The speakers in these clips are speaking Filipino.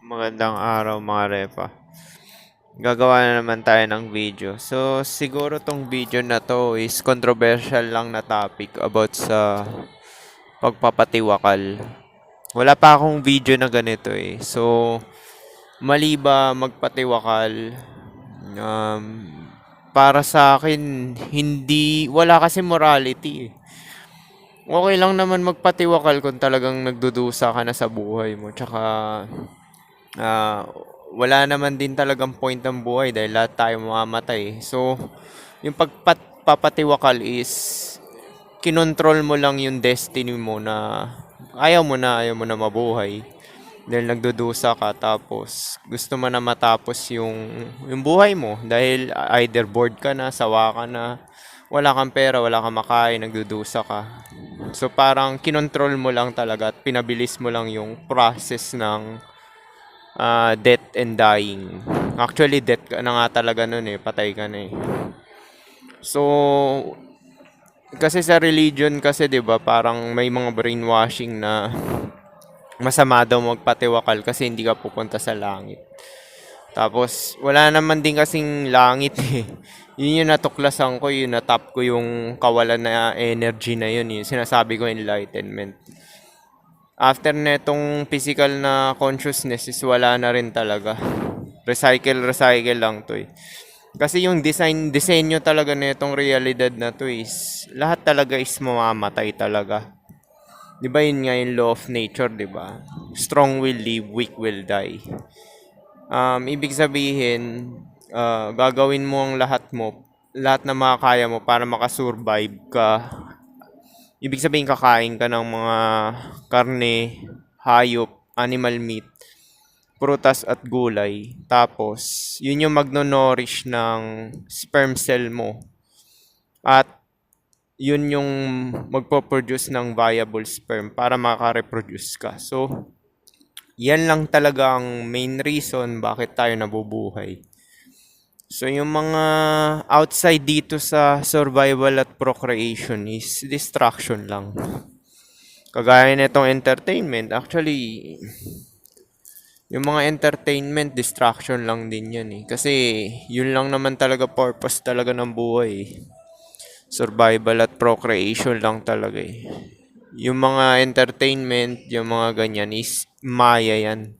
Magandang araw mga repa. Gagawa na naman tayo ng video. So, siguro tong video na to is controversial lang na topic about sa pagpapatiwakal. Wala pa akong video na ganito eh. So, mali ba magpatiwakal? Um, para sa akin, wala kasi morality eh. Okay lang naman magpatiwakal kung talagang nagdudusa ka na sa buhay mo. Tsaka, ah, wala naman din talagang point ng buhay dahil lahat tayo mamamatay. So, yung pagpapatiwakal is kinontrol mo lang yung destiny mo na ayaw mo na mabuhay. Dahil nagdudusa ka tapos gusto mo na matapos yung buhay mo dahil either bored ka na, sawa ka na, wala kang pera, wala kang makain, nagdudusa ka. So parang kinontrol mo lang talaga at pinabilis mo lang yung process ng death and dying. Actually, death ka na nga talaga nun eh. Patay ka na eh. So, kasi sa religion kasi 'di ba parang may mga brainwashing na masama daw magpatiwakal kasi hindi ka pupunta sa langit. Tapos, wala naman din kasing langit eh. Yun yung natuklasan ko, yun natap ko yung kawalan na energy na yun. Yung sinasabi ko enlightenment. After netong physical na consciousness is wala na rin talaga. Recycle lang to eh. Kasi yung disenyo talaga netong realidad na to is lahat talaga is mamamatay talaga. 'Di ba yun nga yung law of nature, 'di ba? Strong will live, weak will die. Ibig sabihin, gagawin mo ang lahat na makakaya mo para makasurvive ka. Ibig sabihin kakain ka ng mga karne, hayop, animal meat, prutas at gulay. Tapos, yun yung magno-nourish ng sperm cell mo. At yun yung magpo-produce ng viable sperm para makareproduce ka. So, yan lang talaga ang main reason bakit tayo nabubuhay. So, yung mga outside dito sa survival at procreation is distraction lang. Kagaya nitong entertainment, actually, yung mga entertainment, distraction lang din yan eh. Kasi, yun lang naman talaga purpose talaga ng buhay eh. Survival at procreation lang talaga eh. Yung mga entertainment, yung mga ganyan is maya yan.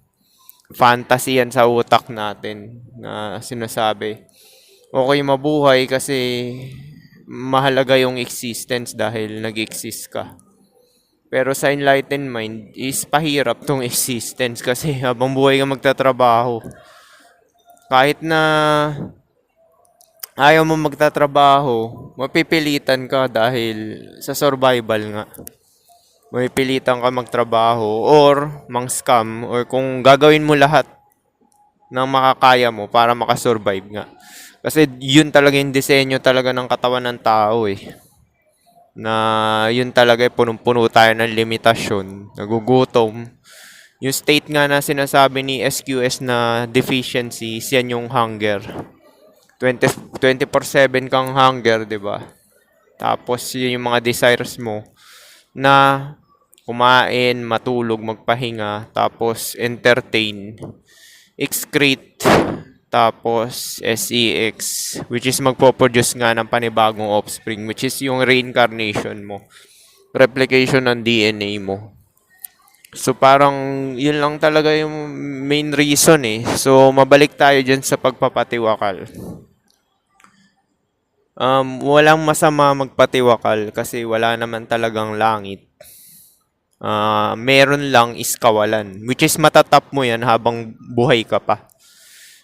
Fantasy yan sa utak natin na sinasabi. Okay mabuhay kasi mahalaga yung existence dahil nag-exist ka. Pero sa enlightened mind is pahirap tong existence kasi habang buhay ka magtatrabaho. Kahit na ayaw mo magtatrabaho, mapipilitan ka dahil sa survival nga. Mapipilitan ka magtrabaho or mang-scam or kung gagawin mo lahat ng makakaya mo para makasurvive nga. Kasi yun talaga yung disenyo talaga ng katawan ng tao eh. Na yun talaga punong-puno tayo ng limitasyon, nagugutom. Yung state nga na sinasabi ni SQS na deficiency, yan yung hunger. 24/7 kang hunger, 'di ba? Tapos yun yung mga desires mo na kumain, matulog, magpahinga, tapos entertain, excrete, tapos sex, which is magpo-produce nga ng panibagong offspring, which is yung reincarnation mo, replication ng DNA mo. So parang yun lang talaga yung main reason eh. So mabalik tayo dyan sa pagpapatiwakal. Walang masama magpatiwakal kasi wala naman talagang langit. Meron lang is kawalan, which is matatap mo yan habang buhay ka pa.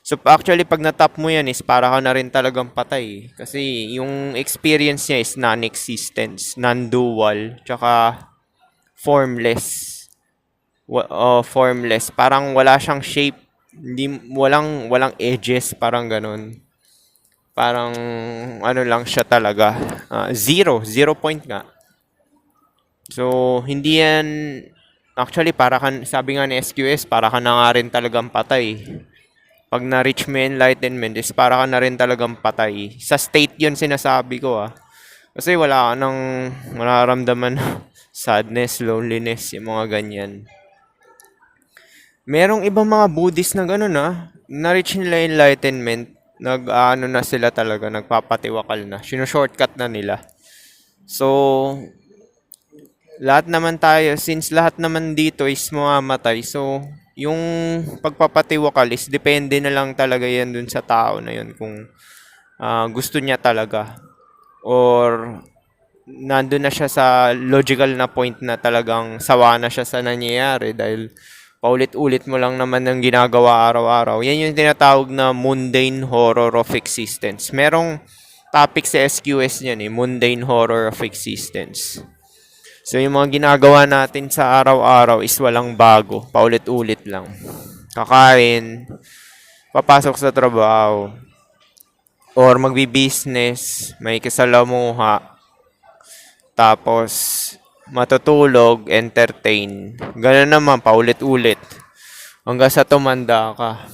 So actually pag natap mo yan is para ka na rin talagang patay. Kasi yung experience niya is non-existence, non-dual, tsaka formless. Formless. Parang wala siyang shape. Walang edges, parang ganun. Parang ano lang siya talaga. Zero point nga. So, hindi yan, actually, sabi nga ni SQS, para ka na nga rin talagang patay. Pag na-reach mo yung enlightenment, is para ka na rin talagang patay. Sa state yun sinasabi ko ah. Kasi wala ka nang mararamdaman sadness, loneliness, yung mga ganyan. Merong ibang mga Buddhist na gano'n, na-reach nila enlightenment, nag-aano na sila talaga, nagpapatiwakal na, shortcut na nila. So, lahat naman tayo, since lahat naman dito is mamamatay, so, yung pagpapatiwakal is depende na lang talaga yan dun sa tao na yun kung gusto niya talaga or nandun na siya sa logical na point na talagang sawa na siya sa nangyayari dahil paulit-ulit mo lang naman ang ginagawa araw-araw. Yan yung tinatawag na mundane horror of existence. Merong topic sa SQS niyan mundane horror of existence. So yung mga ginagawa natin sa araw-araw is walang bago, paulit-ulit lang. Kakain, papasok sa trabaho, or magbi-business, may kasalamuha, tapos matutulog, entertain. Ganun naman, paulit-ulit. Hanggang sa tumanda ka.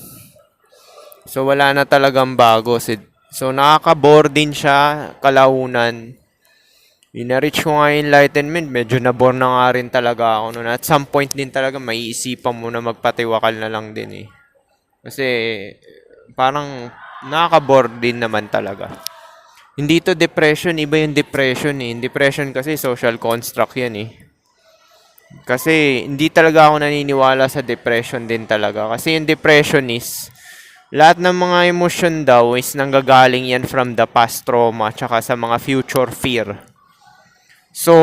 So wala na talagang bago. So nakaka-bore din siya, kalaunan. Na-reach ko nga yung enlightenment, medyo na-bore na nga rin talaga ako noon. At some point din talaga, maiisipan mo na magpatiwakal na lang din Kasi parang nakaka-bore din naman talaga. Hindi to depression, iba yung depression Yung depression kasi social construct yan Kasi hindi talaga ako naniniwala sa depression din talaga. Kasi yung depression is, lahat ng mga emotion daw is nanggagaling yan from the past trauma tsaka sa mga future fear. So,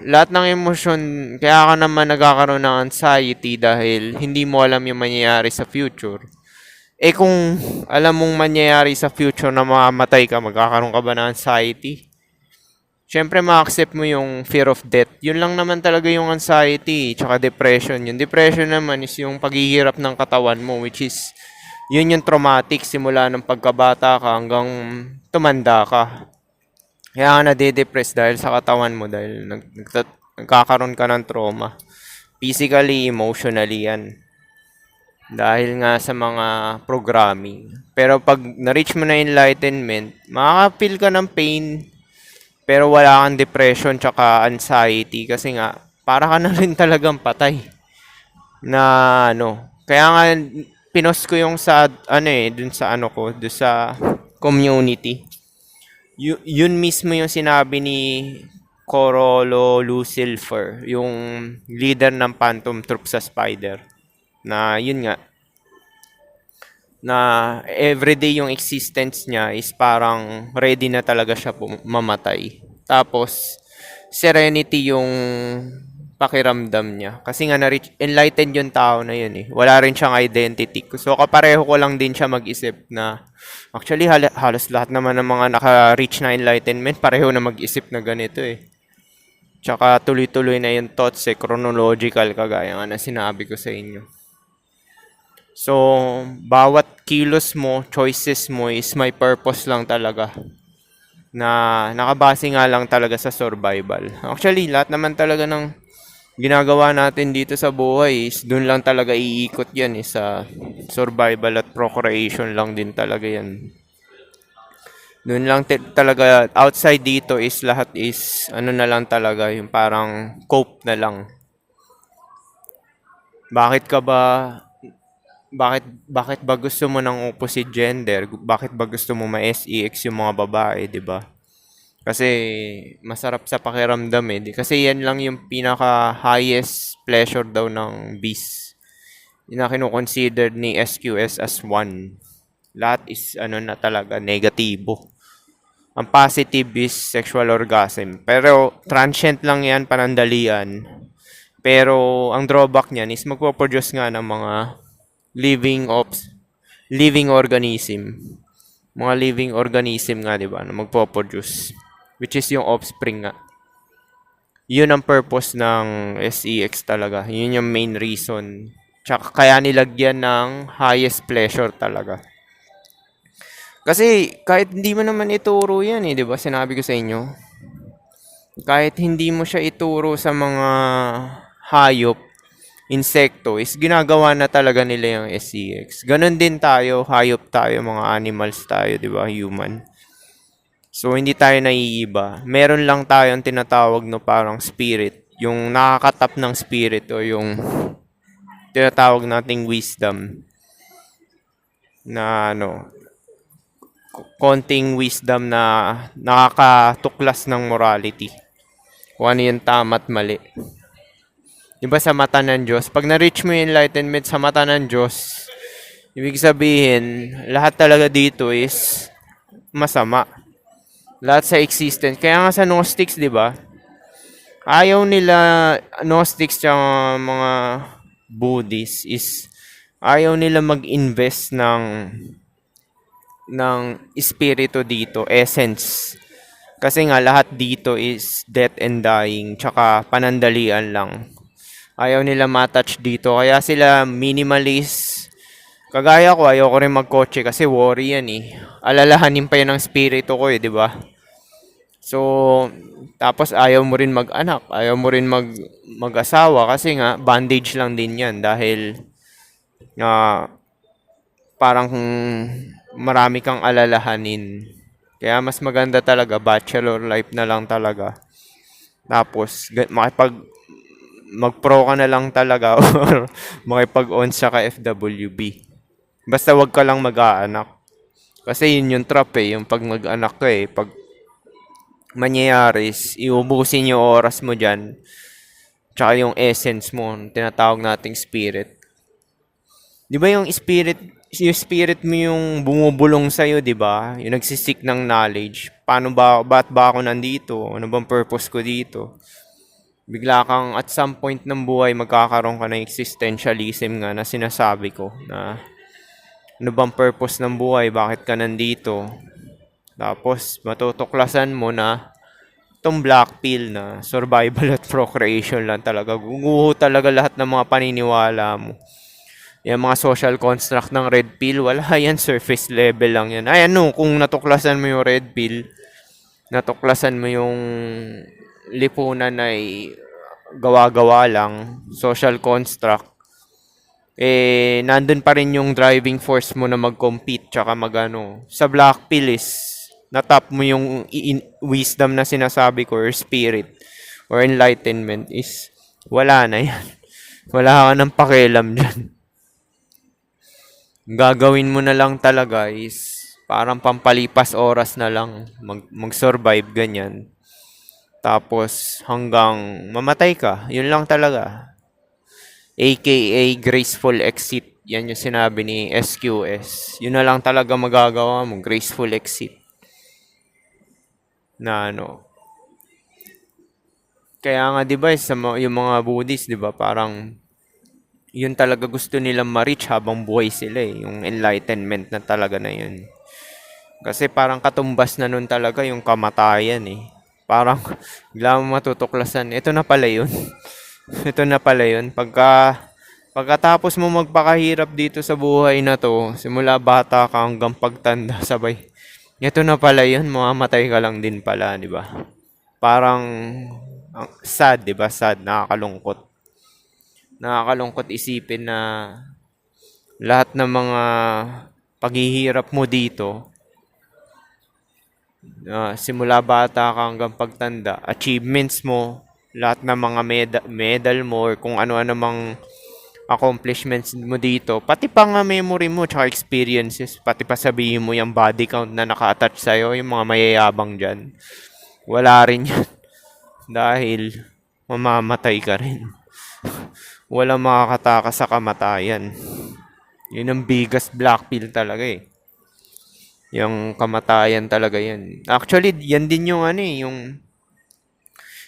lahat ng emosyon, kaya ka naman nagkakaroon ng anxiety dahil hindi mo alam yung mangyayari sa future. Kung alam mong mangyayari sa future na mamamatay ka, magkakaroon ka ba ng anxiety? Siyempre, ma-accept mo yung fear of death. Yun lang naman talaga yung anxiety, tsaka depression. Yung depression naman is yung paghihirap ng katawan mo, which is, yun yung traumatic simula ng pagkabata ka hanggang tumanda ka. Kaya ka nade-depress dahil sa katawan mo, dahil nagkakaroon ka ng trauma. Physically, emotionally yan. Dahil nga sa mga programming. Pero pag na-reach mo na enlightenment, makaka-feel ka ng pain, pero wala kang depression tsaka anxiety kasi nga, para ka na rin talagang patay. Na kaya nga, pinost ko yung sa, dun sa ko, dun sa community. Yun mismo yung sinabi ni Corolo Lucifer, yung leader ng Phantom Troop sa Spider. Na yun nga, na everyday yung existence niya is parang ready na talaga siya mamatay. Tapos, serenity yung pakiramdam niya. Kasi nga enlightened yung tao na yun Wala rin siyang identity. So, kapareho ko lang din siya mag-isip na actually halos lahat naman ng mga naka-reach na enlightenment pareho na mag-isip na ganito Tsaka tuloy-tuloy na yung thoughts chronological kagaya nga na sinabi ko sa inyo. So, bawat kilos mo, choices mo is may purpose lang talaga. Na nakabase nga lang talaga sa survival. Actually, lahat naman talaga ng ginagawa natin dito sa buhay is doon lang talaga iikot yan sa survival at procreation lang din talaga yan. Doon lang talaga, outside dito is lahat is na lang talaga, yung parang cope na lang. Bakit ba gusto mo ng opposite gender? Bakit ba gusto mo ma-SEX yung mga babae, 'di ba? Kasi masarap sa pakiramdam Kasi yan lang yung pinaka highest pleasure daw ng beast. Yung na kino-consider ni SQS as one. Lahat is na talaga negatibo. Ang positive is sexual orgasm. Pero transient lang yan, panandalian. Pero ang drawback niyan is magpo-produce nga ng mga living organism. Mga living organism nga, 'di ba, na magpo-produce, which is yung offspring nga. Yun ang purpose ng SEX talaga. Yun yung main reason. Tsaka kaya nilagyan ng highest pleasure talaga. Kasi kahit hindi mo naman ituro yan 'di ba? Sinabi ko sa inyo. Kahit hindi mo siya ituro sa mga hayop, insekto, is ginagawa na talaga nila yung SEX. Ganon din tayo, hayop tayo, mga animals tayo, 'di ba? Human. So hindi tayo naiiba. Meron lang tayong tinatawag no parang spirit, yung nakakatap ng spirit o yung tinatawag nating wisdom na konting wisdom na nakakatuklas ng morality. Kung ano yung tama at mali. Diba sa mata ng Diyos? Pag na-reach mo yung enlightenment sa mata ng Diyos, ibig sabihin, lahat talaga dito is masama. Lahat sa existence. Kaya nga sa Gnostics, di ba? Ayaw nila, Gnostics tsaka mga Buddhists is ayaw nila mag-invest ng espiritu dito, essence. Kasi nga lahat dito is death and dying, tsaka panandalian lang. Ayaw nila matouch dito, kaya sila minimalist. Kagaya ko, ayaw ko rin magkotse kasi worry yan eh. Alalahanin pa yan ng spirito ko eh, di ba? So, tapos ayaw mo rin mag-anak, ayaw mo rin mag-asawa kasi nga bandage lang din yan dahil parang marami kang alalahanin. Kaya mas maganda talaga, bachelor life na lang talaga. Tapos, mag-pro ka na lang talaga or makipag-on sa ka FWB. Basta wag ka lang mag-aanak. Kasi yun yung trap eh, yung pag mag-anak ka eh. Pag mangyayari, iubusin yung oras mo dyan. Tsaka yung essence mo, tinatawag nating spirit. Di ba yung spirit mo yung bumubulong sa'yo, di ba? Yung nagsisik ng knowledge. Ba't ba ako nandito? Ano bang purpose ko dito? Bigla kang at some point ng buhay magkakaroon ka ng existentialism nga na sinasabi ko na ano bang purpose ng buhay? Bakit ka nandito? Tapos matutuklasan mo na itong black pill na survival at procreation lang talaga. Guguho talaga lahat ng mga paniniwala mo. Yung mga social construct ng red pill, wala yan, surface level lang yan. Ay kung natuklasan mo yung red pill, natuklasan mo yung lipunan ay gawa-gawa lang, social construct, nandun pa rin yung driving force mo na mag-compete tsaka sa black pill is natap mo yung wisdom na sinasabi ko or spirit or enlightenment is wala na yan. Wala ka ng pakialam dyan. Gagawin mo na lang talaga is parang pampalipas oras na lang mag-survive ganyan. Tapos hanggang mamatay ka, yun lang talaga. AKA graceful exit. Yan yung sinabi ni SQS. Yun na lang talaga magagawa mo, graceful exit. Na Kaya nga 'di ba yung mga Buddhist 'di ba parang yun talaga gusto nilang ma-reach habang buhay sila eh, yung enlightenment na talaga na yun. Kasi parang katumbas na nun talaga yung kamatayan eh. Parang bigla mo matutuklasan, ito na pala yun. Ito na pala yun. Pagkatapos mo magpakahirap dito sa buhay na to, simula bata ka hanggang pagtanda sabay. Ito na pala yun, mamamatay ka lang din pala, di ba? Parang sad, di ba? Sad, nakakalungkot. Nakakalungkot isipin na lahat ng mga paghihirap mo dito, simula bata ka hanggang pagtanda, achievements mo, lahat ng mga medal mo or kung ano-ano mang accomplishments mo dito, pati pa nga memory mo tsaka experiences, pati pa sabihin mo yung body count na naka-attach sa'yo, yung mga mayayabang dyan. Wala rin yan. Dahil mamamatay ka rin. Walang makakatakas sa kamatayan. Yun ang biggest black pill talaga eh. Yung kamatayan talaga yan. Actually, yan din yung yung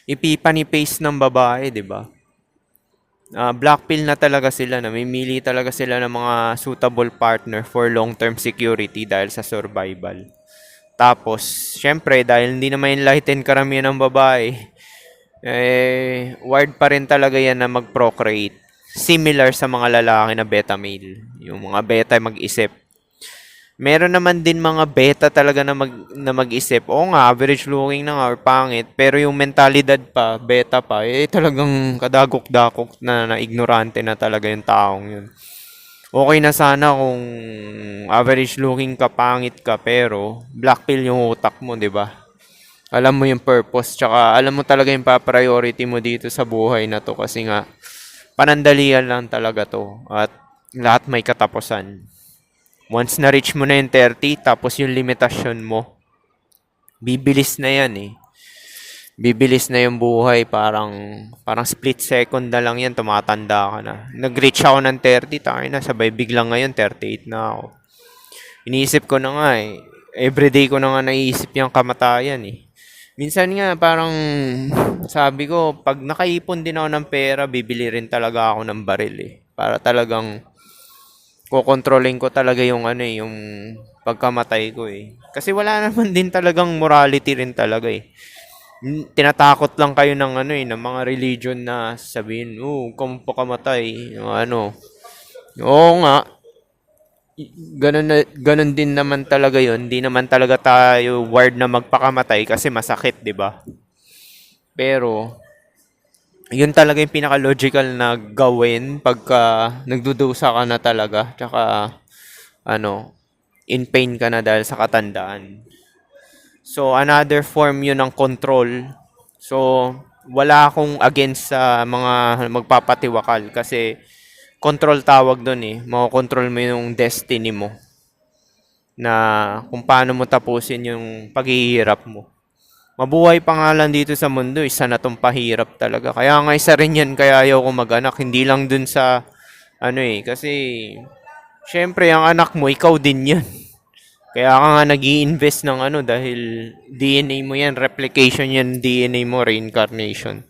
ipipani-paste ng babae, di ba? Black pill na talaga sila. Namimili talaga sila ng mga suitable partner for long-term security dahil sa survival. Tapos, syempre, dahil hindi naman enlightened karamihan ng babae, wired pa rin talaga yan na mag-procreate. Similar sa mga lalaki na beta male. Yung mga beta mag-isip. Meron naman din mga beta talaga na mag-isip. Oo nga, average looking na nga or pangit. Pero yung mentalidad pa, beta pa, talagang kadagok-dakok na ignorante na talaga yung taong yun. Okay na sana kung average looking ka, pangit ka, pero black pill yung utak mo, di ba? Alam mo yung purpose, tsaka alam mo talaga yung pa-priority mo dito sa buhay na to kasi nga panandalian lang talaga to at lahat may katapusan. Once na-reach mo na yung 30, tapos yung limitasyon mo, bibilis na yan eh. Bibilis na yung buhay, parang split second na lang yan, tumatanda ka na. Nag-reach ako ng 30, tayo na, sabay biglang ngayon, 38 na ako. Iniisip ko na nga eh, everyday ko na nga naiisip yung kamatayan eh. Minsan nga parang sabi ko, pag nakaipon din ako ng pera, bibili rin talaga ako ng baril eh. Para talagang kokontrolin ko talaga yung ano eh, yung pagkamatay ko eh. Kasi wala naman din talagang morality rin talaga eh. Tinatakot lang kayo ng ano eh, ng mga religion na sabihin, kung pakamatay, ano. Oo nga, ganun din naman talaga yun. Hindi naman talaga tayo wired na magpakamatay kasi masakit, di ba? Pero, yun talaga yung pinaka-logical na gawin pagka nagdudusa ka na talaga. Tsaka, ano, in pain ka na dahil sa katandaan. So, another form yun ng control. So, wala akong against sa mga magpapatiwakal kasi control tawag doon eh. Makokontrol mo yung destiny mo na kung paano mo tapusin yung paghihirap mo. Mabuhay pa nga lang dito sa mundo, isa na tong pahirap talaga. Kaya nga isa rin yan, kaya ayaw ko mag-anak. Hindi lang dun sa, ano eh, kasi, syempre, ang anak mo, ikaw din yan. Kaya ka nga nag invest ng ano, dahil DNA mo yan, replication yan, DNA mo, reincarnation.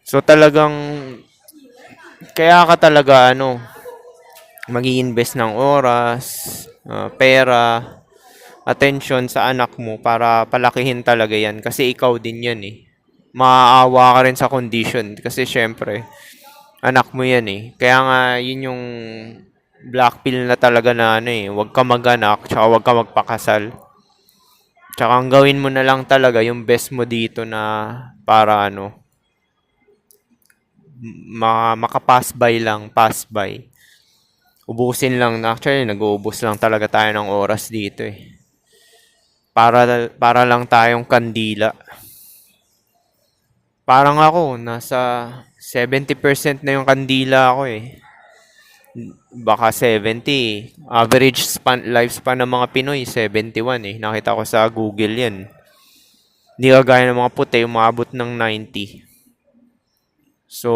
So talagang, kaya ka talaga, ano, mag invest ng oras, pera, attention sa anak mo para palakihin talaga yan kasi ikaw din yan eh. Maaawa ka rin sa condition kasi syempre anak mo yan eh. Kaya nga yun yung black pill na talaga na ano eh, huwag ka mag-anak tsaka huwag ka magpakasal. Tsaka ang gawin mo na lang talaga yung best mo dito na para ano makapass by lang, pass by. Ubusin lang, actually nag-uubos lang talaga tayo ng oras dito eh. Para lang tayong kandila. Parang ako, nasa 70% na yung kandila ako eh. Baka 70. Average lifespan ng mga Pinoy, 71 eh. Nakita ko sa Google yan. Hindi kagaya ng mga puti, umabot ng 90. So,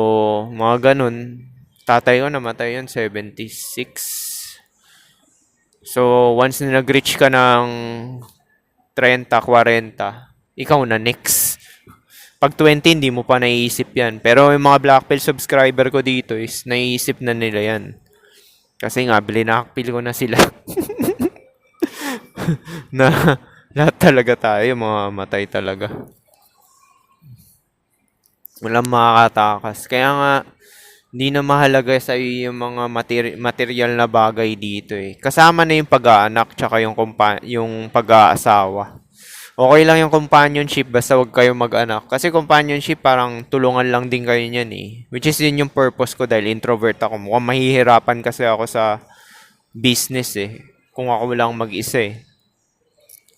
mga ganun. Tatay ko namatay yun, 76. So, once na nag-reach ka ng 30, 40, ikaw na next. Pag 20, hindi mo pa naiisip yan. Pero yung mga Blackpill subscriber ko dito is naiisip na nila yan. Kasi nga, binakpil ko na sila. Na lahat talaga tayo, mga matay talaga. Walang makakatakas. Kaya nga, hindi na mahalaga sa iyo yung mga material na bagay dito eh. Kasama na yung pag-aanak tsaka yung pag-aasawa. Okay lang yung companionship basta wag kayo mag-anak. Kasi companionship parang tulungan lang din kayo niyan eh. Which is yun yung purpose ko dahil introvert ako. Mukhang mahihirapan kasi ako sa business eh. Kung ako lang mag-isa eh.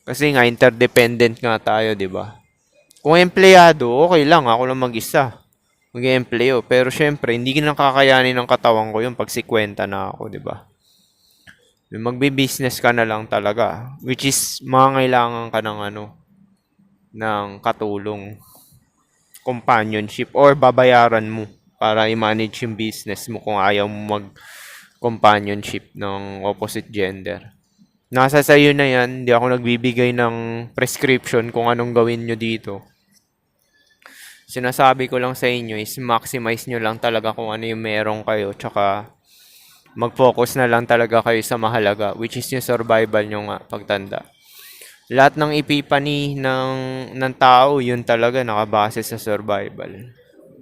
Kasi nga interdependent nga tayo, 'di ba? Kung empleyado, okay lang ako lang mag-isa. Mag-empleo. Pero syempre, hindi na kakayanin ng katawan ko yun pag 50 na ako, 'di ba? Magbi-business ka na lang talaga. Which is, mangangailangan ka ng ng katulong, companionship, or babayaran mo para i-manage yung business mo kung ayaw mo mag-companionship ng opposite gender. Nasa sayo na yan, hindi ako nagbibigay ng prescription kung anong gawin nyo dito. Sinasabi ko lang sa inyo is maximize nyo lang talaga kung ano yung meron kayo, tsaka mag-focus na lang talaga kayo sa mahalaga, which is yung survival nyo nga pagtanda. Lahat ng epipany ng tao, yun talaga nakabase sa survival.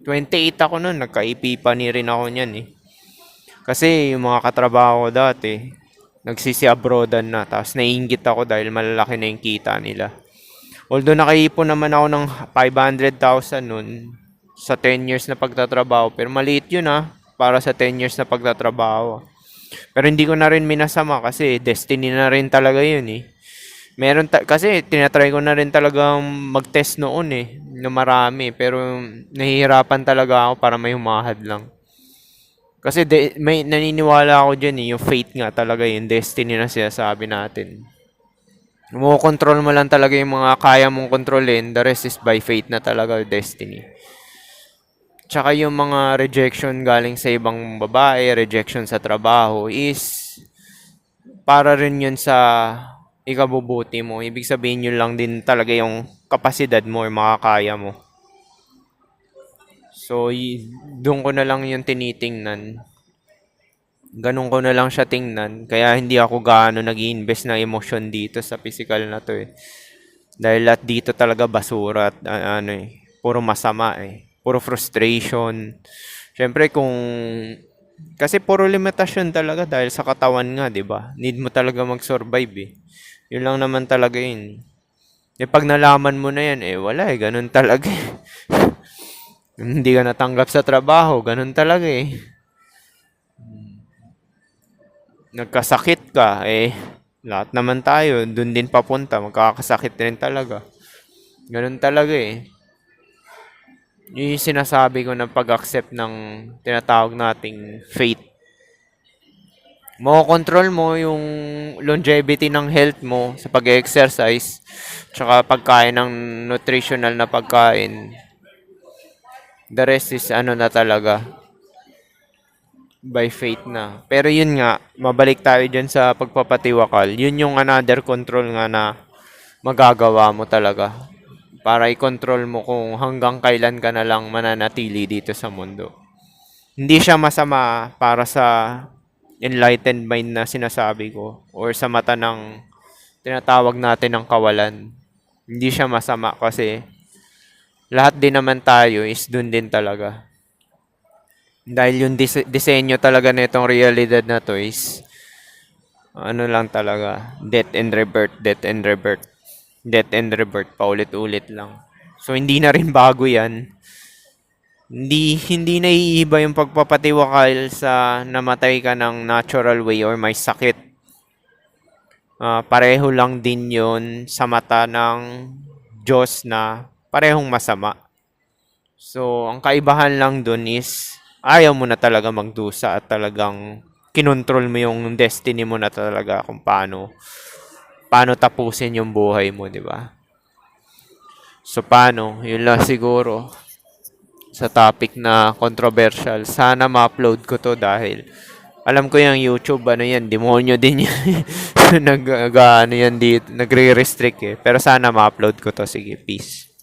28 ako nun, nagka-epipany rin ako niyan eh. Kasi yung mga katrabaho ko dati, nagsisi-abroadan na, tapos naiinggit ako dahil malalaki na yung kita nila. Although nakaipon naman ako ng 500,000 nun sa 10 years na pagtatrabaho, pero maliit yun para sa 10 years na pagtatrabaho. Pero hindi ko na rin minasama kasi destiny na rin talaga yun eh. Kasi tinatry ko na rin talagang mag-test noon eh, na marami, pero nahihirapan talaga ako para may humahad lang. Kasi may naniniwala ako diyan eh, yung fate nga talaga, yung destiny na sinasabi natin. Mo control mo lang talaga yung mga kaya mong kontrolin, the rest is by fate na talaga, destiny. Tsaka yung mga rejection galing sa ibang babae, rejection sa trabaho is para rin yun sa ikabubuti mo. Ibig sabihin yun lang din talaga yung kapasidad mo or makakaya mo. So, doon ko na lang yung tinitingnan. Ganun ko na lang siya tingnan. Kaya hindi ako gaano nag-invest ng emosyon dito sa physical na to eh. Dahil lahat dito talaga basura at ano eh. Puro masama eh. Puro frustration. Siyempre kung kasi puro limitasyon talaga dahil sa katawan nga, 'di ba? Need mo talaga mag-survive eh. Yun lang naman talaga yun. Eh pag nalaman mo na yan, eh wala eh, ganun talaga eh. Hindi ka natanggap sa trabaho, ganun talaga eh. Nagkasakit ka, eh lahat naman tayo, dun din papunta, magkakasakit rin talaga. Ganun talaga eh. Yun yung sinasabi ko na pag-accept ng tinatawag nating fate. Control mo yung longevity ng health mo sa pag-exercise, tsaka pagkain ng nutritional na pagkain. The rest is ano na talaga, by fate na. Pero yun nga, mabalik tayo dyan sa pagpapatiwakal. Yun yung another control nga na magagawa mo talaga. Para i-control mo kung hanggang kailan ka na lang mananatili dito sa mundo. Hindi siya masama para sa enlightened mind na sinasabi ko or sa mata ng tinatawag natin ng kawalan. Hindi siya masama kasi lahat din naman tayo is dun din talaga. Dahil yung disenyo talaga nitong realidad na to is ano lang talaga, death and rebirth, death and rebirth, death and rebirth, paulit-ulit lang. So hindi na rin bago 'yan. Hindi naiiba yung pagpapatiwakal sa namatay ka ng natural way or may sakit. Pareho lang din 'yon sa mata ng Diyos na parehong masama. So, ang kaibahan lang dun is ayaw mo na talaga magdusa at talagang kinontrol mo yung destiny mo na talaga kung paano tapusin yung buhay mo, di ba? So, paano? Yun lang siguro sa topic na controversial. Sana ma-upload ko to dahil alam ko yung YouTube, ano yan, demonyo din yan. Ano yan dito, nagre-restrict eh. Pero sana ma-upload ko to. Sige, peace.